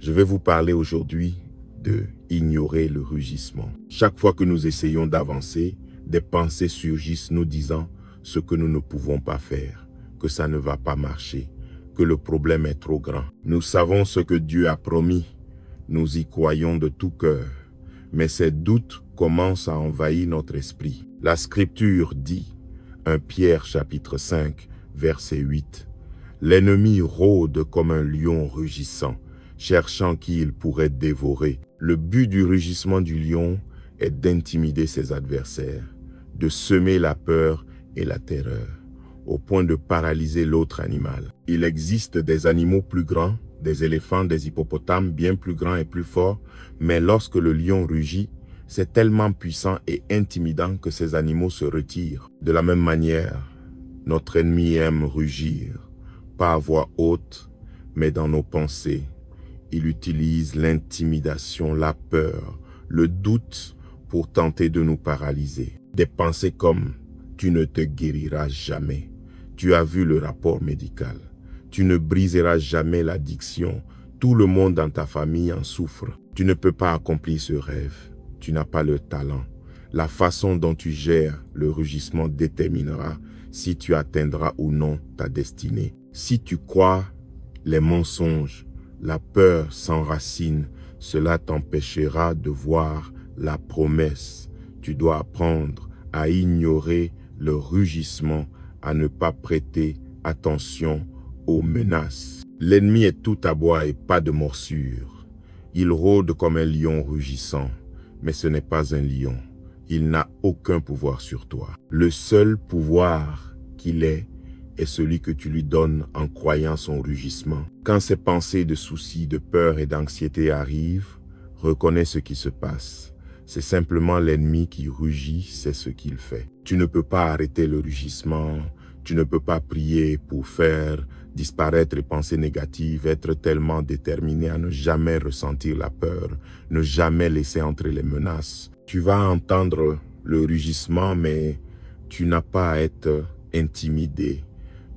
Je vais vous parler aujourd'hui de ignorer le rugissement. Chaque fois que nous essayons d'avancer, des pensées surgissent nous disant ce que nous ne pouvons pas faire, que ça ne va pas marcher, que le problème est trop grand. Nous savons ce que Dieu a promis, nous y croyons de tout cœur, mais ces doutes commencent à envahir notre esprit. La Scripture dit, 1 Pierre chapitre 5, verset 8, « L'ennemi rôde comme un lion rugissant, cherchant qui il pourrait dévorer. » Le but du rugissement du lion est d'intimider ses adversaires, de semer la peur et la terreur, au point de paralyser l'autre animal. Il existe des animaux plus grands, des éléphants, des hippopotames bien plus grands et plus forts, mais lorsque le lion rugit, c'est tellement puissant et intimidant que ces animaux se retirent. De la même manière, notre ennemi aime rugir, pas à voix haute, mais dans nos pensées. Il utilise l'intimidation, la peur, le doute pour tenter de nous paralyser. Des pensées comme « tu ne te guériras jamais »,« tu as vu le rapport médical »,« tu ne briseras jamais l'addiction »,« tout le monde dans ta famille en souffre »,« tu ne peux pas accomplir ce rêve »,« tu n'as pas le talent ». La façon dont tu gères le rugissement déterminera si tu atteindras ou non ta destinée. Si tu crois les mensonges, la peur s'enracine, cela t'empêchera de voir la promesse. Tu dois apprendre à ignorer le rugissement, à ne pas prêter attention aux menaces. L'ennemi est tout abois et pas de morsure. Il rôde comme un lion rugissant, mais ce n'est pas un lion. Il n'a aucun pouvoir sur toi. Le seul pouvoir qu'il est celui que tu lui donnes en croyant son rugissement. Quand ces pensées de soucis, de peur et d'anxiété arrivent, reconnais ce qui se passe. C'est simplement l'ennemi qui rugit, c'est ce qu'il fait. Tu ne peux pas arrêter le rugissement, tu ne peux pas prier pour faire disparaître les pensées négatives, être tellement déterminé à ne jamais ressentir la peur, ne jamais laisser entrer les menaces. Tu vas entendre le rugissement, mais tu n'as pas à être intimidé.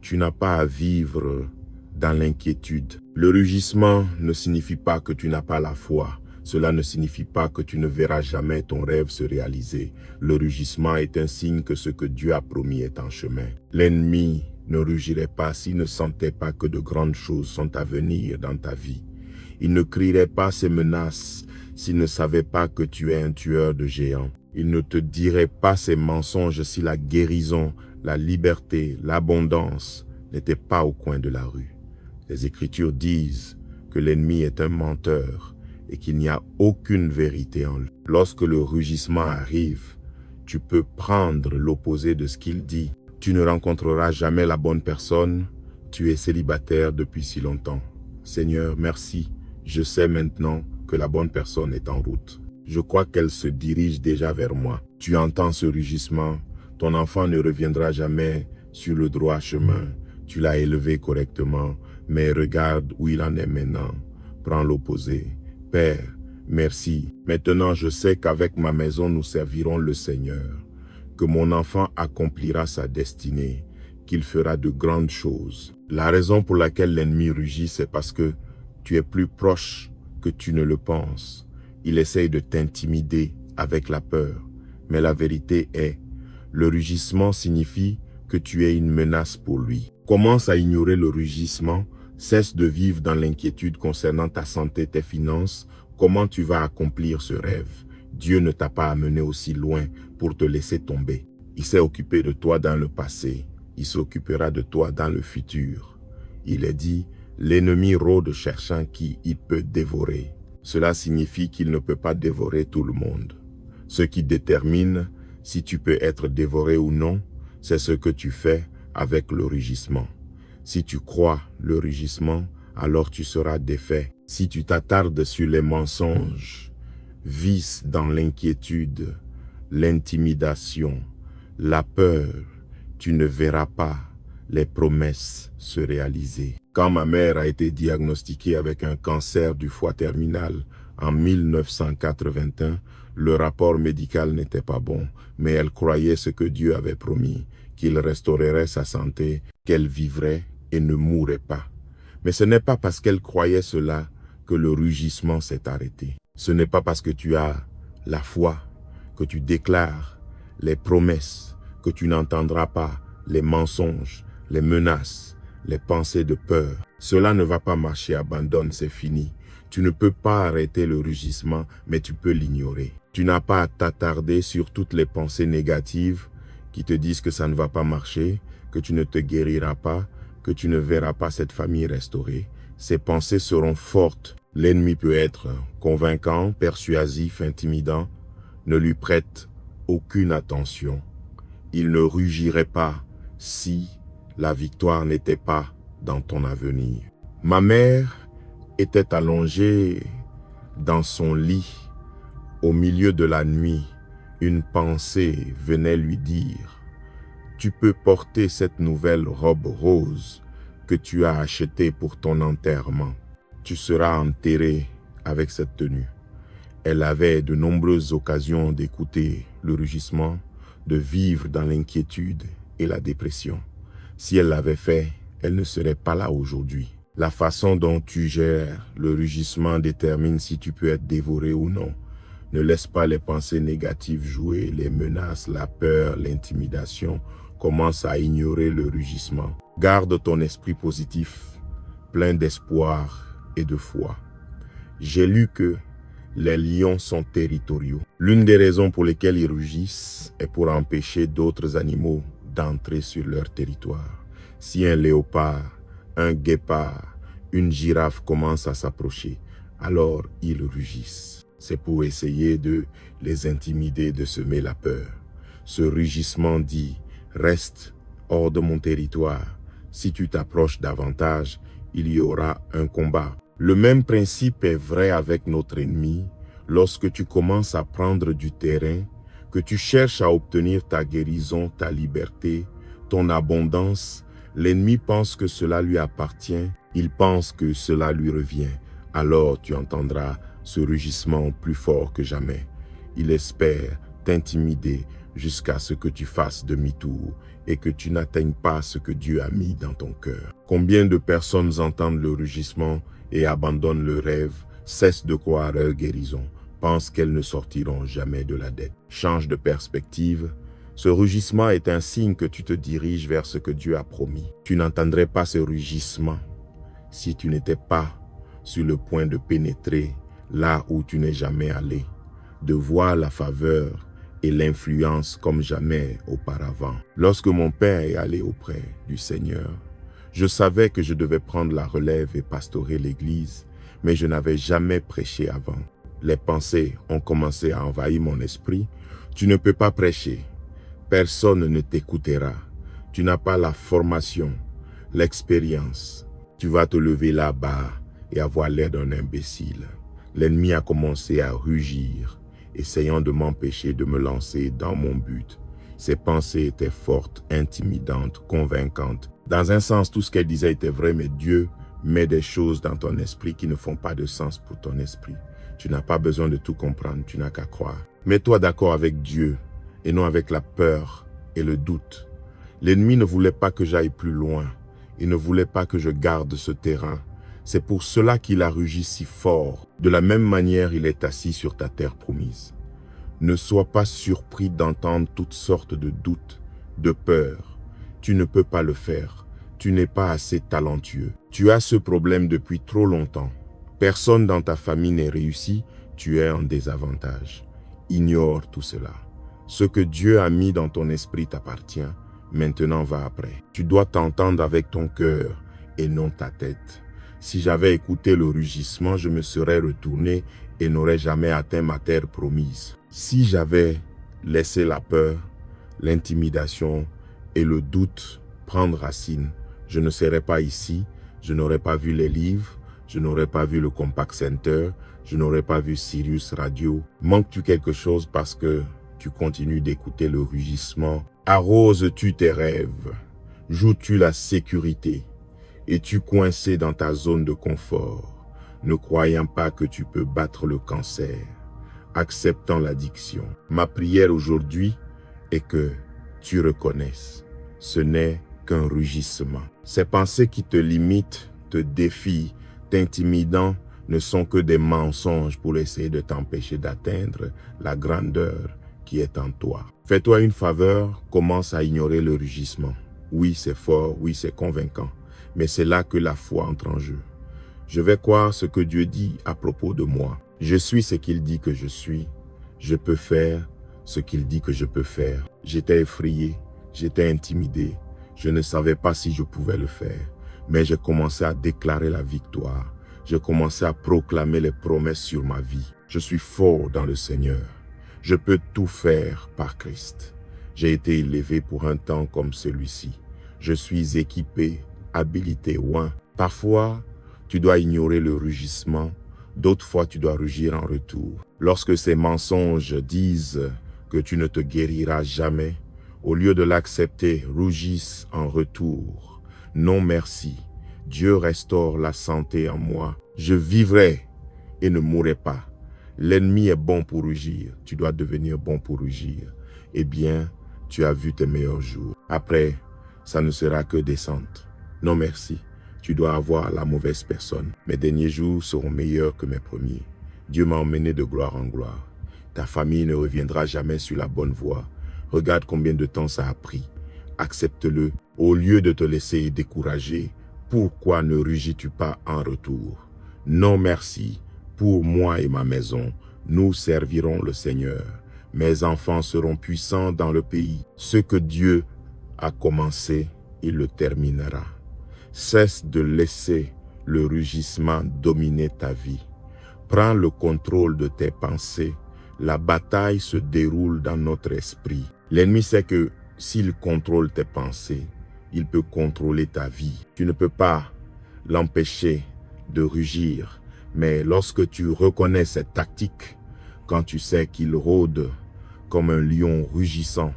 Tu n'as pas à vivre dans l'inquiétude. Le rugissement ne signifie pas que tu n'as pas la foi. Cela ne signifie pas que tu ne verras jamais ton rêve se réaliser. Le rugissement est un signe que ce que Dieu a promis est en chemin. L'ennemi ne rugirait pas s'il ne sentait pas que de grandes choses sont à venir dans ta vie. Il ne crierait pas ces menaces s'il ne savait pas que tu es un tueur de géants. Il ne te dirait pas ces mensonges si la guérison, la liberté, l'abondance n'étaient pas au coin de la rue. Les Écritures disent que l'ennemi est un menteur et qu'il n'y a aucune vérité en lui. Lorsque le rugissement arrive, tu peux prendre l'opposé de ce qu'il dit. Tu ne rencontreras jamais la bonne personne, tu es célibataire depuis si longtemps. Seigneur, merci, je sais maintenant que la bonne personne est en route. Je crois qu'elle se dirige déjà vers moi. Tu entends ce rugissement, ton enfant ne reviendra jamais sur le droit chemin. Tu l'as élevé correctement, mais regarde où il en est maintenant. Prends l'opposé. Père, merci. Maintenant, je sais qu'avec ma maison, nous servirons le Seigneur, que mon enfant accomplira sa destinée, qu'il fera de grandes choses. La raison pour laquelle l'ennemi rugit, c'est parce que tu es plus proche que tu ne le penses. Il essaye de t'intimider avec la peur, mais la vérité est, le rugissement signifie que tu es une menace pour lui. Commence à ignorer le rugissement, cesse de vivre dans l'inquiétude concernant ta santé, tes finances, comment tu vas accomplir ce rêve. Dieu ne t'a pas amené aussi loin pour te laisser tomber. Il s'est occupé de toi dans le passé, il s'occupera de toi dans le futur. Il est dit, l'ennemi rôde cherchant qui il peut dévorer. Cela signifie qu'il ne peut pas dévorer tout le monde. Ce qui détermine si tu peux être dévoré ou non, c'est ce que tu fais avec le rugissement. Si tu crois le rugissement, alors tu seras défait. Si tu t'attardes sur les mensonges, vices dans l'inquiétude, l'intimidation, la peur, tu ne verras pas les promesses se réaliser. Quand ma mère a été diagnostiquée avec un cancer du foie terminal en 1981, le rapport médical n'était pas bon, mais elle croyait ce que Dieu avait promis, qu'il restaurerait sa santé, qu'elle vivrait et ne mourrait pas. Mais ce n'est pas parce qu'elle croyait cela que le rugissement s'est arrêté. Ce n'est pas parce que tu as la foi, que tu déclares les promesses, que tu n'entendras pas les mensonges, les menaces, les pensées de peur. Cela ne va pas marcher, abandonne, c'est fini. Tu ne peux pas arrêter le rugissement, mais tu peux l'ignorer. Tu n'as pas à t'attarder sur toutes les pensées négatives qui te disent que ça ne va pas marcher, que tu ne te guériras pas, que tu ne verras pas cette famille restaurée. Ces pensées seront fortes. L'ennemi peut être convaincant, persuasif, intimidant. Ne lui prête aucune attention. Il ne rugirait pas si la victoire n'était pas dans ton avenir. Ma mère était allongée dans son lit. Au milieu de la nuit, une pensée venait lui dire « Tu peux porter cette nouvelle robe rose que tu as achetée pour ton enterrement. Tu seras enterré avec cette tenue. » Elle avait de nombreuses occasions d'écouter le rugissement, de vivre dans l'inquiétude et la dépression. Si elle l'avait fait, elle ne serait pas là aujourd'hui. La façon dont tu gères le rugissement détermine si tu peux être dévoré ou non. Ne laisse pas les pensées négatives jouer, les menaces, la peur, l'intimidation. Commence à ignorer le rugissement. Garde ton esprit positif, plein d'espoir et de foi. J'ai lu que les lions sont territoriaux. L'une des raisons pour lesquelles ils rugissent est pour empêcher d'autres animaux d'entrer sur leur territoire. Si un léopard, un guépard, une girafe commencent à s'approcher, alors ils rugissent. C'est pour essayer de les intimider, de semer la peur. Ce rugissement dit « Reste hors de mon territoire. Si tu t'approches davantage, il y aura un combat. » Le même principe est vrai avec notre ennemi. Lorsque tu commences à prendre du terrain, que tu cherches à obtenir ta guérison, ta liberté, ton abondance, l'ennemi pense que cela lui appartient, il pense que cela lui revient. Alors tu entendras ce rugissement plus fort que jamais. Il espère t'intimider jusqu'à ce que tu fasses demi-tour et que tu n'atteignes pas ce que Dieu a mis dans ton cœur. Combien de personnes entendent le rugissement et abandonnent le rêve, cessent de croire leur guérison, pensent qu'elles ne sortiront jamais de la dette. Change de perspective. Ce rugissement est un signe que tu te diriges vers ce que Dieu a promis. Tu n'entendrais pas ce rugissement si tu n'étais pas sur le point de pénétrer là où tu n'es jamais allé, de voir la faveur et l'influence comme jamais auparavant. Lorsque mon père est allé auprès du Seigneur, je savais que je devais prendre la relève et pastorer l'église, mais je n'avais jamais prêché avant. Les pensées ont commencé à envahir mon esprit. Tu ne peux pas prêcher. Personne ne t'écoutera. Tu n'as pas la formation, l'expérience. Tu vas te lever là-bas et avoir l'air d'un imbécile. L'ennemi a commencé à rugir, essayant de m'empêcher de me lancer dans mon but. Ses pensées étaient fortes, intimidantes, convaincantes. Dans un sens, tout ce qu'elle disait était vrai, mais Dieu met des choses dans ton esprit qui ne font pas de sens pour ton esprit. Tu n'as pas besoin de tout comprendre, tu n'as qu'à croire. Mets-toi d'accord avec Dieu et non avec la peur et le doute. L'ennemi ne voulait pas que j'aille plus loin. Il ne voulait pas que je garde ce terrain. C'est pour cela qu'il a rugi si fort. De la même manière, il est assis sur ta terre promise. Ne sois pas surpris d'entendre toutes sortes de doutes, de peurs. Tu ne peux pas le faire. Tu n'es pas assez talentueux. Tu as ce problème depuis trop longtemps. Personne dans ta famille n'est réussi. Tu es en désavantage. Ignore tout cela. Ce que Dieu a mis dans ton esprit t'appartient. Maintenant va après. Tu dois t'entendre avec ton cœur et non ta tête. Si j'avais écouté le rugissement, je me serais retourné et n'aurais jamais atteint ma terre promise. Si j'avais laissé la peur, l'intimidation et le doute prendre racine, je ne serais pas ici, je n'aurais pas vu les livres, je n'aurais pas vu le Compact Center, je n'aurais pas vu Sirius Radio. Manques-tu quelque chose parce que tu continues d'écouter le rugissement? Arroses-tu tes rêves? Joues-tu la sécurité? Es-tu coincé dans ta zone de confort, ne croyant pas que tu peux battre le cancer, acceptant l'addiction? Ma prière aujourd'hui est que tu reconnaisses, ce n'est qu'un rugissement. Ces pensées qui te limitent, te défient, t'intimidant, ne sont que des mensonges pour essayer de t'empêcher d'atteindre la grandeur qui est en toi. Fais-toi une faveur, commence à ignorer le rugissement. Oui, c'est fort, oui, c'est convaincant, mais c'est là que la foi entre en jeu. Je vais croire ce que Dieu dit à propos de moi. Je suis ce qu'il dit que je suis. Je peux faire ce qu'il dit que je peux faire. J'étais effrayé, j'étais intimidé. Je ne savais pas si je pouvais le faire, mais j'ai commencé à déclarer la victoire. J'ai commencé à proclamer les promesses sur ma vie. Je suis fort dans le Seigneur. Je peux tout faire par Christ. J'ai été élevé pour un temps comme celui-ci. Je suis équipé, habilité, oint. Parfois, tu dois ignorer le rugissement. D'autres fois, tu dois rugir en retour. Lorsque ces mensonges disent que tu ne te guériras jamais, au lieu de l'accepter, rougissent en retour. Non merci. Dieu restaure la santé en moi. Je vivrai et ne mourrai pas. L'ennemi est bon pour rugir. Tu dois devenir bon pour rugir. Eh bien, tu as vu tes meilleurs jours. Après, ça ne sera que descente. Non merci. Tu dois avoir la mauvaise personne. Mes derniers jours seront meilleurs que mes premiers. Dieu m'a emmené de gloire en gloire. Ta famille ne reviendra jamais sur la bonne voie. Regarde combien de temps ça a pris. Accepte-le. Au lieu de te laisser décourager, pourquoi ne rugis-tu pas en retour? Non merci. Pour moi et ma maison, nous servirons le Seigneur. Mes enfants seront puissants dans le pays. Ce que Dieu a commencé, il le terminera. Cesse de laisser le rugissement dominer ta vie. Prends le contrôle de tes pensées. La bataille se déroule dans notre esprit. L'ennemi sait que s'il contrôle tes pensées, il peut contrôler ta vie. Tu ne peux pas l'empêcher de rugir. Mais lorsque tu reconnais cette tactique, quand tu sais qu'il rôde comme un lion rugissant,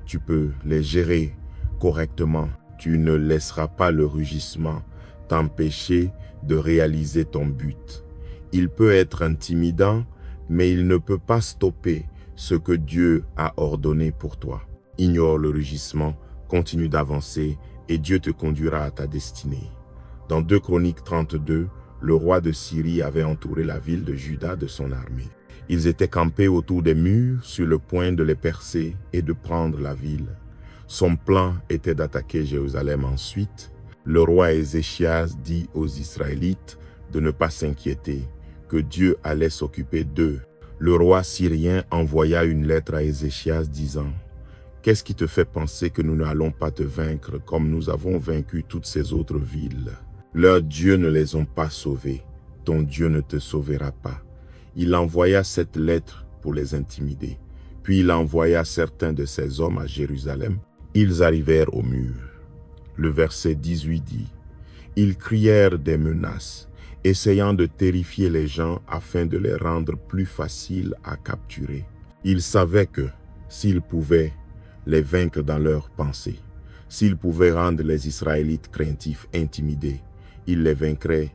tu peux les gérer correctement. Tu ne laisseras pas le rugissement t'empêcher de réaliser ton but. Il peut être intimidant, mais il ne peut pas stopper ce que Dieu a ordonné pour toi. Ignore le rugissement, continue d'avancer et Dieu te conduira à ta destinée. Dans 2 Chroniques 32, le roi de Syrie avait entouré la ville de Juda de son armée. Ils étaient campés autour des murs sur le point de les percer et de prendre la ville. Son plan était d'attaquer Jérusalem ensuite. Le roi Ézéchias dit aux Israélites de ne pas s'inquiéter, que Dieu allait s'occuper d'eux. Le roi syrien envoya une lettre à Ézéchias disant « Qu'est-ce qui te fait penser que nous n'allons pas te vaincre comme nous avons vaincu toutes ces autres villes? Leurs dieux ne les ont pas sauvés. Ton Dieu ne te sauvera pas. » Il envoya cette lettre pour les intimider. Puis il envoya certains de ses hommes à Jérusalem. Ils arrivèrent au mur. Le verset 18 dit « Ils crièrent des menaces, essayant de terrifier les gens afin de les rendre plus faciles à capturer. Ils savaient que, s'ils pouvaient les vaincre dans leurs pensées, s'ils pouvaient rendre les Israélites craintifs, intimidés, ils les vaincraient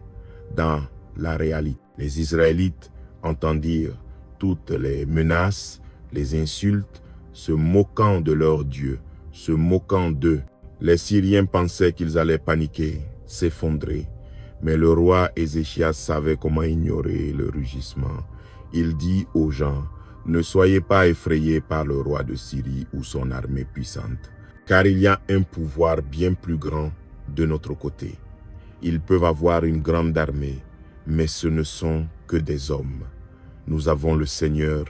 dans la réalité. Les Israélites entendirent toutes les menaces, les insultes, se moquant de leur Dieu, se moquant d'eux. Les Syriens pensaient qu'ils allaient paniquer, s'effondrer. Mais le roi Ézéchias savait comment ignorer le rugissement. Il dit aux gens, « Ne soyez pas effrayés par le roi de Syrie ou son armée puissante, car il y a un pouvoir bien plus grand de notre côté. Ils peuvent avoir une grande armée, mais ce ne sont que des hommes. Nous avons le Seigneur,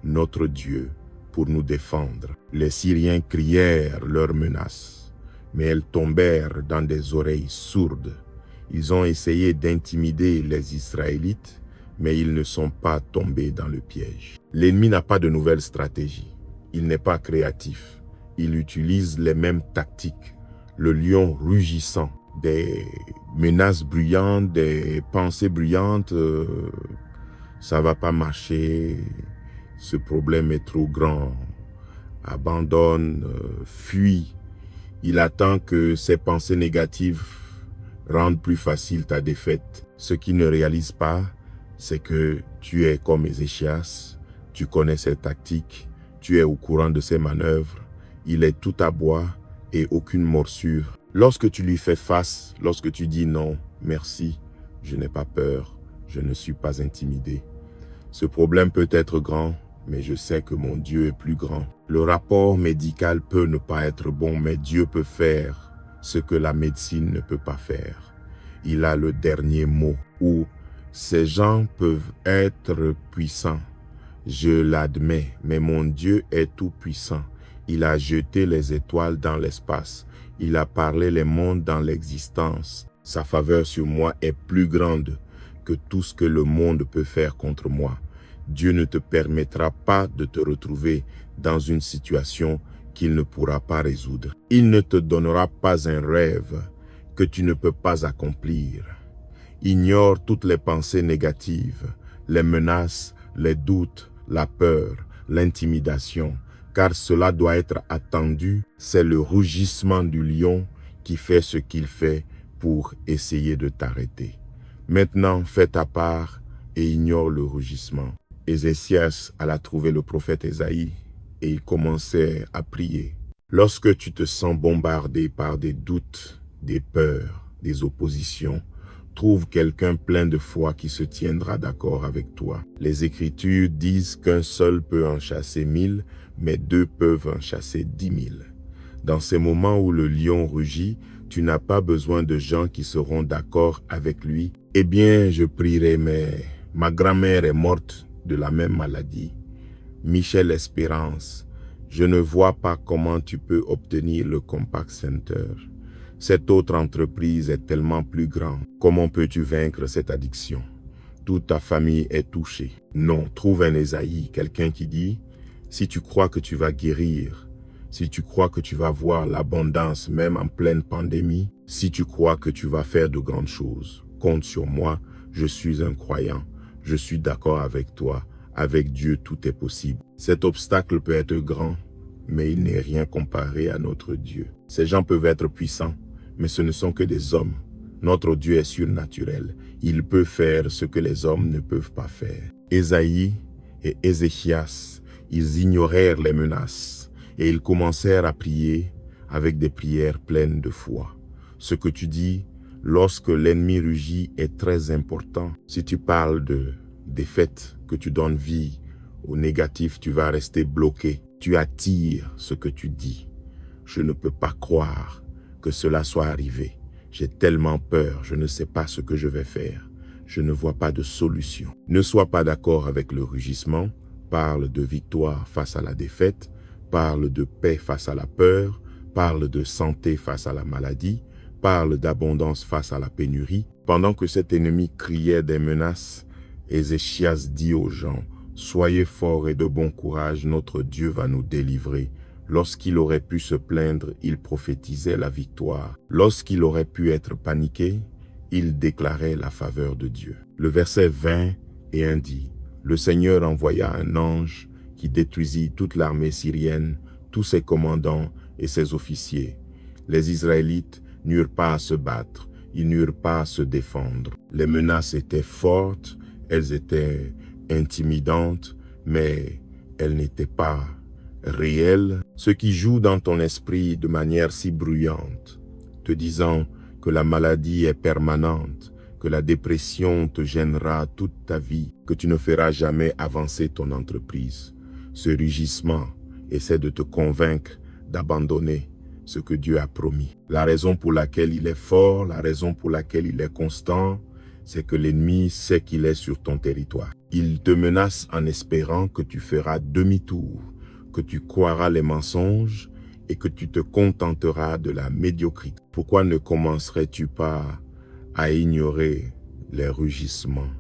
notre Dieu, pour nous défendre. » Les Syriens crièrent leurs menaces, mais elles tombèrent dans des oreilles sourdes. Ils ont essayé d'intimider les Israélites, mais ils ne sont pas tombés dans le piège. L'ennemi n'a pas de nouvelle stratégie. Il n'est pas créatif. Il utilise les mêmes tactiques. Le lion rugissant, des menaces bruyantes, des pensées bruyantes, ça ne va pas marcher, ce problème est trop grand. Abandonne, fuis. Il attend que ces pensées négatives rendent plus facile ta défaite. Ce qu'il ne réalise pas, c'est que tu es comme Ézéchias, tu connais ses tactiques, tu es au courant de ses manœuvres, il est tout à bois et aucune morsure. Lorsque tu lui fais face, lorsque tu dis non, merci, je n'ai pas peur, je ne suis pas intimidé. Ce problème peut être grand, mais je sais que mon Dieu est plus grand. Le rapport médical peut ne pas être bon, mais Dieu peut faire ce que la médecine ne peut pas faire. Il a le dernier mot, où ces gens peuvent être puissants. Je l'admets, mais mon Dieu est tout puissant. Il a jeté les étoiles dans l'espace. Il a parlé les mondes dans l'existence. Sa faveur sur moi est plus grande que tout ce que le monde peut faire contre moi. Dieu ne te permettra pas de te retrouver dans une situation qu'il ne pourra pas résoudre. Il ne te donnera pas un rêve que tu ne peux pas accomplir. Ignore toutes les pensées négatives, les menaces, les doutes, la peur, l'intimidation, car cela doit être attendu. C'est le rugissement du lion qui fait ce qu'il fait pour essayer de t'arrêter. Maintenant, fais ta part et ignore le rugissement. Ézéchias alla trouver le prophète Ésaïe et il commençait à prier. Lorsque tu te sens bombardé par des doutes, des peurs, des oppositions, trouve quelqu'un plein de foi qui se tiendra d'accord avec toi. Les Écritures disent qu'un seul peut en chasser 1000, mais 2 peuvent en chasser 10 000. Dans ces moments où le lion rugit, tu n'as pas besoin de gens qui seront d'accord avec lui. Eh bien, je prierai, mais ma grand-mère est morte de la même maladie. Michel Espérance, je ne vois pas comment tu peux obtenir le Compact Center. Cette autre entreprise est tellement plus grande. Comment peux-tu vaincre cette addiction? Toute ta famille est touchée. Non, trouve un Ésaïe, quelqu'un qui dit, si tu crois que tu vas guérir, si tu crois que tu vas voir l'abondance même en pleine pandémie, si tu crois que tu vas faire de grandes choses, compte sur moi, je suis un croyant, je suis d'accord avec toi, avec Dieu tout est possible. Cet obstacle peut être grand, mais il n'est rien comparé à notre Dieu. Ces gens peuvent être puissants, mais ce ne sont que des hommes. Notre Dieu est surnaturel. Il peut faire ce que les hommes ne peuvent pas faire. Ésaïe et Ézéchias, ils ignorèrent les menaces et ils commencèrent à prier avec des prières pleines de foi. Ce que tu dis lorsque l'ennemi rugit est très important. Si tu parles de défaite, que tu donnes vie au négatif, tu vas rester bloqué. Tu attires ce que tu dis. Je ne peux pas croire que cela soit arrivé. J'ai tellement peur, je ne sais pas ce que je vais faire. Je ne vois pas de solution. Ne sois pas d'accord avec le rugissement. Parle de victoire face à la défaite. Parle de paix face à la peur. Parle de santé face à la maladie. Parle d'abondance face à la pénurie. Pendant que cet ennemi criait des menaces, Ézéchias dit aux gens, « Soyez forts et de bon courage, notre Dieu va nous délivrer. » Lorsqu'il aurait pu se plaindre, il prophétisait la victoire. Lorsqu'il aurait pu être paniqué, il déclarait la faveur de Dieu. Le verset 21 dit, « Le Seigneur envoya un ange qui détruisit toute l'armée syrienne, tous ses commandants et ses officiers. Les Israélites n'eurent pas à se battre, ils n'eurent pas à se défendre. Les menaces étaient fortes, elles étaient intimidantes, mais elles n'étaient pas réel, ce qui joue dans ton esprit de manière si bruyante, te disant que la maladie est permanente, que la dépression te gênera toute ta vie, que tu ne feras jamais avancer ton entreprise. Ce rugissement essaie de te convaincre d'abandonner ce que Dieu a promis. La raison pour laquelle il est fort, la raison pour laquelle il est constant, c'est que l'ennemi sait qu'il est sur ton territoire. Il te menace en espérant que tu feras demi-tour, que tu croiras les mensonges et que tu te contenteras de la médiocrité. Pourquoi ne commencerais-tu pas à ignorer les rugissements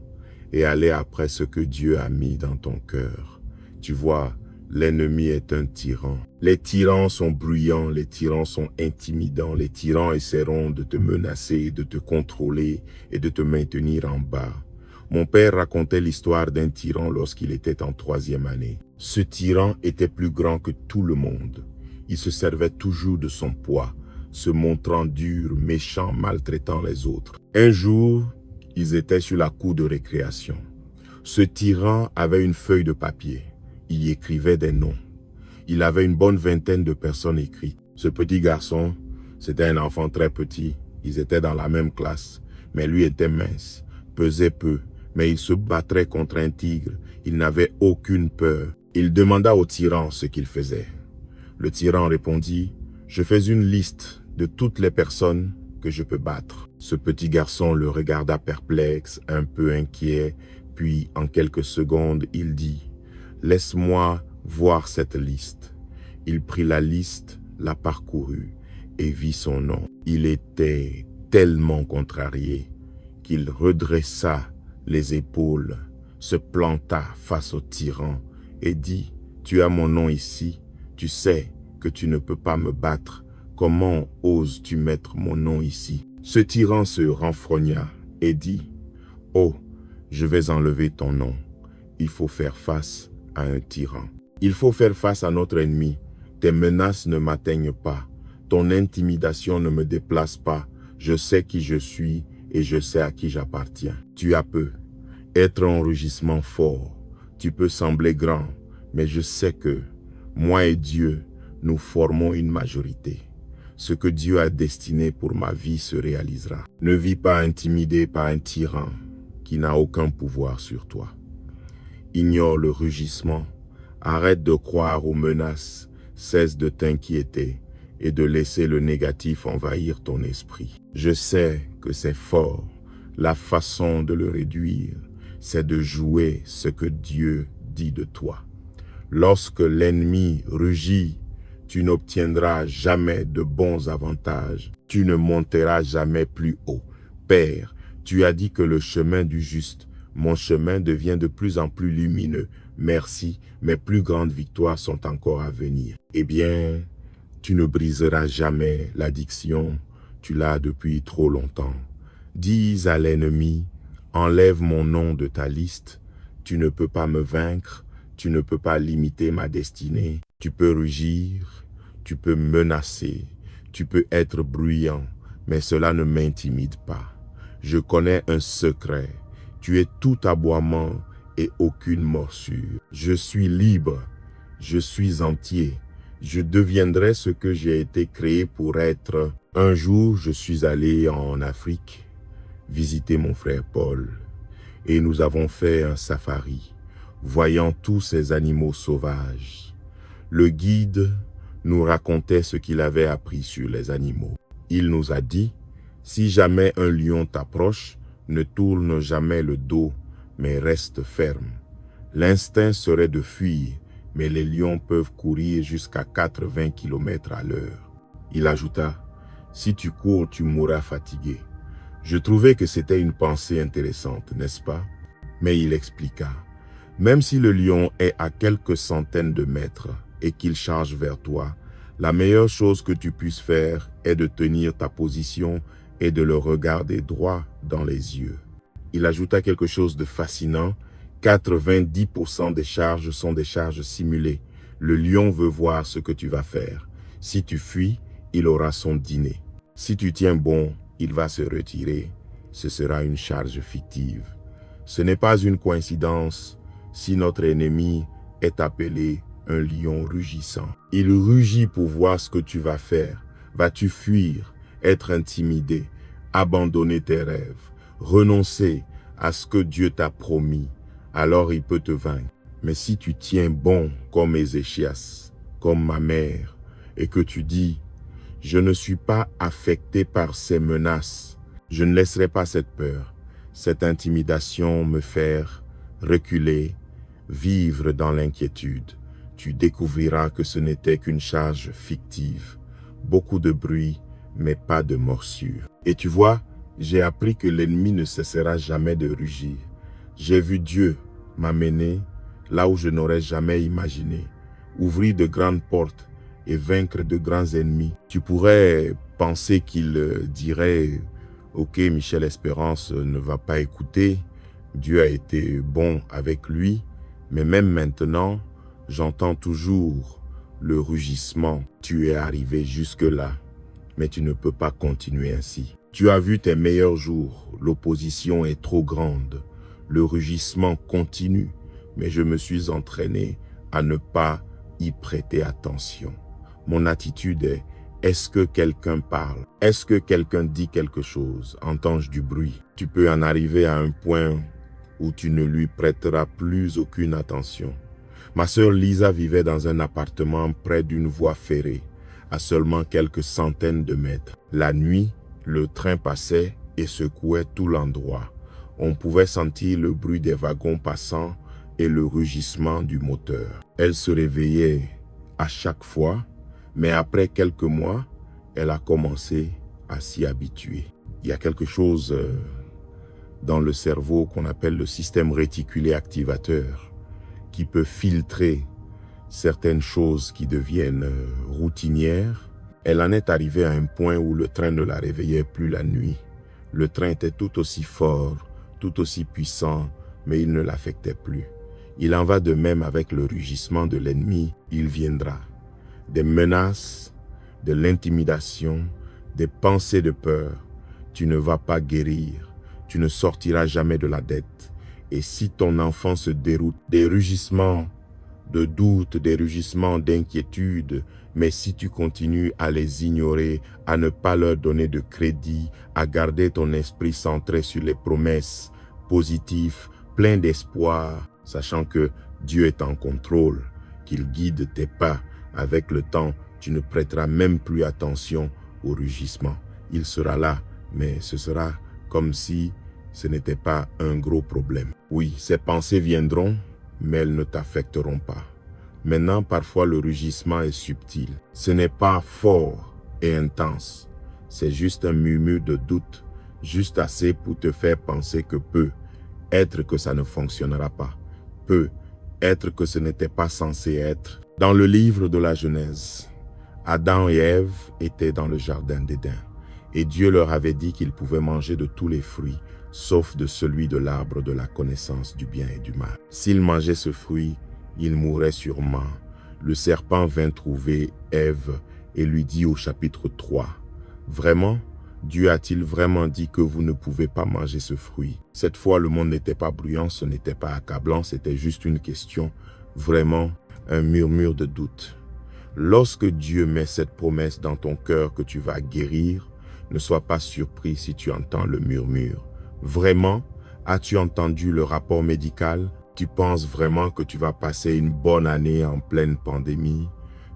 et aller après ce que Dieu a mis dans ton cœur? Tu vois, l'ennemi est un tyran. Les tyrans sont bruyants, les tyrans sont intimidants, les tyrans essaieront de te menacer, de te contrôler et de te maintenir en bas. Mon père racontait l'histoire d'un tyran lorsqu'il était en 3e année. Ce tyran était plus grand que tout le monde. Il se servait toujours de son poids, se montrant dur, méchant, maltraitant les autres. Un jour, ils étaient sur la cour de récréation. Ce tyran avait une feuille de papier. Il y écrivait des noms. Il avait une bonne vingtaine de personnes écrites. Ce petit garçon, c'était un enfant très petit. Ils étaient dans la même classe, mais lui était mince, pesait peu, mais il se battrait contre un tigre. Il n'avait aucune peur. Il demanda au tyran ce qu'il faisait. Le tyran répondit, « Je fais une liste de toutes les personnes que je peux battre. » Ce petit garçon le regarda perplexe, un peu inquiet, puis en quelques secondes, il dit, « Laisse-moi voir cette liste. » Il prit la liste, la parcourut et vit son nom. Il était tellement contrarié qu'il redressa les épaules, se planta face au tyran et dit, « Tu as mon nom ici, tu sais que tu ne peux pas me battre. Comment oses-tu mettre mon nom ici? » Ce tyran se renfrogna et dit, « Oh, je vais enlever ton nom. Il faut faire face à un tyran. Il faut faire face à notre ennemi. Tes menaces ne m'atteignent pas. Ton intimidation ne me déplace pas. Je sais qui je suis et je sais à qui j'appartiens. Tu as peu. Être un rugissement fort. Tu peux sembler grand, mais je sais que moi et Dieu, nous formons une majorité. Ce que Dieu a destiné pour ma vie se réalisera. Ne vis pas intimidé par un tyran qui n'a aucun pouvoir sur toi. Ignore le rugissement. Arrête de croire aux menaces. Cesse de t'inquiéter et de laisser le négatif envahir ton esprit. Je sais que c'est fort. La façon de le réduire, c'est de jouer ce que Dieu dit de toi. Lorsque l'ennemi rugit, tu n'obtiendras jamais de bons avantages. Tu ne monteras jamais plus haut. Père, tu as dit que le chemin du juste, mon chemin devient de plus en plus lumineux. Merci, mes plus grandes victoires sont encore à venir. Eh bien, tu ne briseras jamais l'addiction. Tu l'as depuis trop longtemps. Dis à l'ennemi, enlève mon nom de ta liste. Tu ne peux pas me vaincre. Tu ne peux pas limiter ma destinée. Tu peux rugir, tu peux menacer, tu peux être bruyant, mais cela ne m'intimide pas. Je connais un secret. Tu es tout aboiement et aucune morsure. Je suis libre, je suis entier. Je deviendrai ce que j'ai été créé pour être. Un jour, je suis allé en Afrique visiter mon frère Paul et nous avons fait un safari, voyant tous ces animaux sauvages. Le guide nous racontait ce qu'il avait appris sur les animaux. Il nous a dit, si jamais un lion t'approche, ne tourne jamais le dos, mais reste ferme. L'instinct serait de fuir, mais les lions peuvent courir jusqu'à 80 km à l'heure. Il ajouta, si tu cours, tu mourras fatigué. Je trouvais que c'était une pensée intéressante, n'est-ce pas? Mais il expliqua, même si le lion est à quelques centaines de mètres et qu'il charge vers toi, la meilleure chose que tu puisses faire est de tenir ta position et de le regarder droit dans les yeux. Il ajouta quelque chose de fascinant, 90% des charges sont des charges simulées. Le lion veut voir ce que tu vas faire. Si tu fuis, il aura son dîner. Si tu tiens bon, il va se retirer. Ce sera une charge fictive. Ce n'est pas une coïncidence si notre ennemi est appelé un lion rugissant. Il rugit pour voir ce que tu vas faire. Vas-tu fuir, être intimidé, abandonner tes rêves, renoncer à ce que Dieu t'a promis? Alors il peut te vaincre. Mais si tu tiens bon comme Ézéchias, comme ma mère, et que tu dis, je ne suis pas affecté par ces menaces, je ne laisserai pas cette peur, cette intimidation me faire reculer, vivre dans l'inquiétude. Tu découvriras que ce n'était qu'une charge fictive, beaucoup de bruit, mais pas de morsure. Et tu vois, j'ai appris que l'ennemi ne cessera jamais de rugir. J'ai vu Dieu m'amener là où je n'aurais jamais imaginé, ouvrir de grandes portes et vaincre de grands ennemis. Tu pourrais penser qu'il dirait « Ok, Michel Espérance ne va pas écouter, Dieu a été bon avec lui, mais même maintenant, j'entends toujours le rugissement. Tu es arrivé jusque-là, mais tu ne peux pas continuer ainsi. Tu as vu tes meilleurs jours, l'opposition est trop grande. Le rugissement continue, mais je me suis entraîné à ne pas y prêter attention. Mon attitude est, est-ce que quelqu'un parle? Est-ce que quelqu'un dit quelque chose? Entends-je du bruit? Tu peux en arriver à un point où tu ne lui prêteras plus aucune attention. Ma sœur Lisa vivait dans un appartement près d'une voie ferrée, à seulement quelques centaines de mètres. La nuit, le train passait et secouait tout l'endroit. On pouvait sentir le bruit des wagons passant et le rugissement du moteur. Elle se réveillait à chaque fois, mais après quelques mois, elle a commencé à s'y habituer. Il y a quelque chose dans le cerveau qu'on appelle le système réticulé activateur qui peut filtrer certaines choses qui deviennent routinières. Elle en est arrivée à un point où le train ne la réveillait plus la nuit. Le train était tout aussi fort, tout aussi puissant, mais il ne l'affectait plus. Il en va de même avec le rugissement de l'ennemi. Il viendra. Des menaces, de l'intimidation, des pensées de peur. Tu ne vas pas guérir. Tu ne sortiras jamais de la dette. Et si ton enfant se déroute, des rugissements de doute, des rugissements d'inquiétude, mais si tu continues à les ignorer, à ne pas leur donner de crédit, à garder ton esprit centré sur les promesses positives, plein d'espoir, sachant que Dieu est en contrôle, qu'il guide tes pas, avec le temps, tu ne prêteras même plus attention au rugissement. Il sera là, mais ce sera comme si ce n'était pas un gros problème. Oui, ces pensées viendront, mais elles ne t'affecteront pas. Maintenant, parfois, le rugissement est subtil. Ce n'est pas fort et intense. C'est juste un murmure de doute, juste assez pour te faire penser que être que ça ne fonctionnera pas. Être que ce n'était pas censé être. Dans le livre de la Genèse, Adam et Ève étaient dans le jardin d'Éden. Et Dieu leur avait dit qu'ils pouvaient manger de tous les fruits, sauf de celui de l'arbre de la connaissance du bien et du mal. S'ils mangeaient ce fruit, ils mourraient sûrement. Le serpent vint trouver Ève et lui dit au chapitre 3, « Vraiment, Dieu a-t-il vraiment dit que vous ne pouvez pas manger ce fruit ?» Cette fois, le monde n'était pas bruyant, ce n'était pas accablant, c'était juste une question, vraiment un murmure de doute. Lorsque Dieu met cette promesse dans ton cœur que tu vas guérir, ne sois pas surpris si tu entends le murmure. Vraiment, as-tu entendu le rapport médical? Tu penses vraiment que tu vas passer une bonne année en pleine pandémie?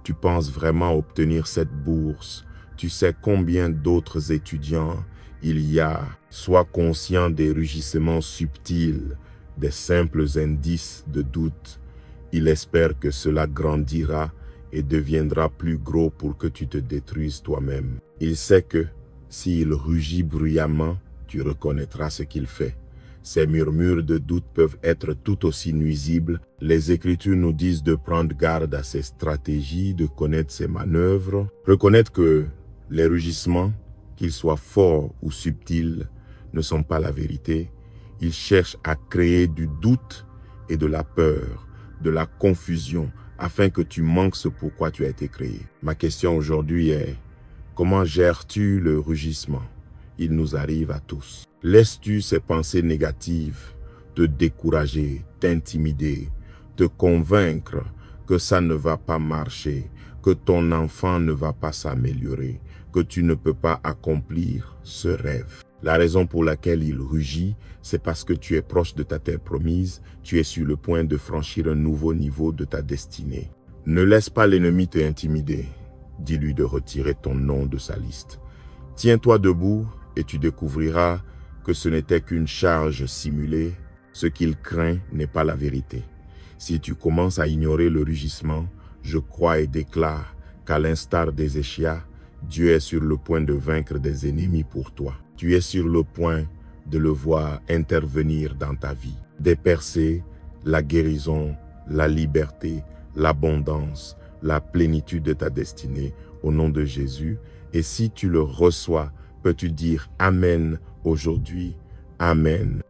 Tu penses vraiment obtenir cette bourse? Tu sais combien d'autres étudiants il y a? Sois conscient des rugissements subtils, des simples indices de doute. Il espère que cela grandira et deviendra plus gros pour que tu te détruises toi-même. Il sait que s'il rugit bruyamment, tu reconnaîtras ce qu'il fait. Ces murmures de doute peuvent être tout aussi nuisibles. Les Écritures nous disent de prendre garde à ces stratégies, de connaître ces manœuvres. Reconnaître que les rugissements, qu'ils soient forts ou subtils, ne sont pas la vérité. Ils cherchent à créer du doute et de la peur, de la confusion, afin que tu manques ce pourquoi tu as été créé. Ma question aujourd'hui est, comment gères-tu le rugissement? Il nous arrive à tous. Laisses-tu ces pensées négatives te décourager, t'intimider, te convaincre que ça ne va pas marcher, que ton enfant ne va pas s'améliorer, que tu ne peux pas accomplir ce rêve? La raison pour laquelle il rugit, c'est parce que tu es proche de ta terre promise, tu es sur le point de franchir un nouveau niveau de ta destinée. Ne laisse pas l'ennemi te intimider. Dis-lui de retirer ton nom de sa liste. Tiens-toi debout et tu découvriras que ce n'était qu'une charge simulée. Ce qu'il craint n'est pas la vérité. Si tu commences à ignorer le rugissement, je crois et déclare qu'à l'instar d'Ézéchias, Dieu est sur le point de vaincre des ennemis pour toi. Tu es sur le point de le voir intervenir dans ta vie. Des percées, la guérison, la liberté, l'abondance, la plénitude de ta destinée au nom de Jésus. Et si tu le reçois, peux-tu dire Amen aujourd'hui? Amen.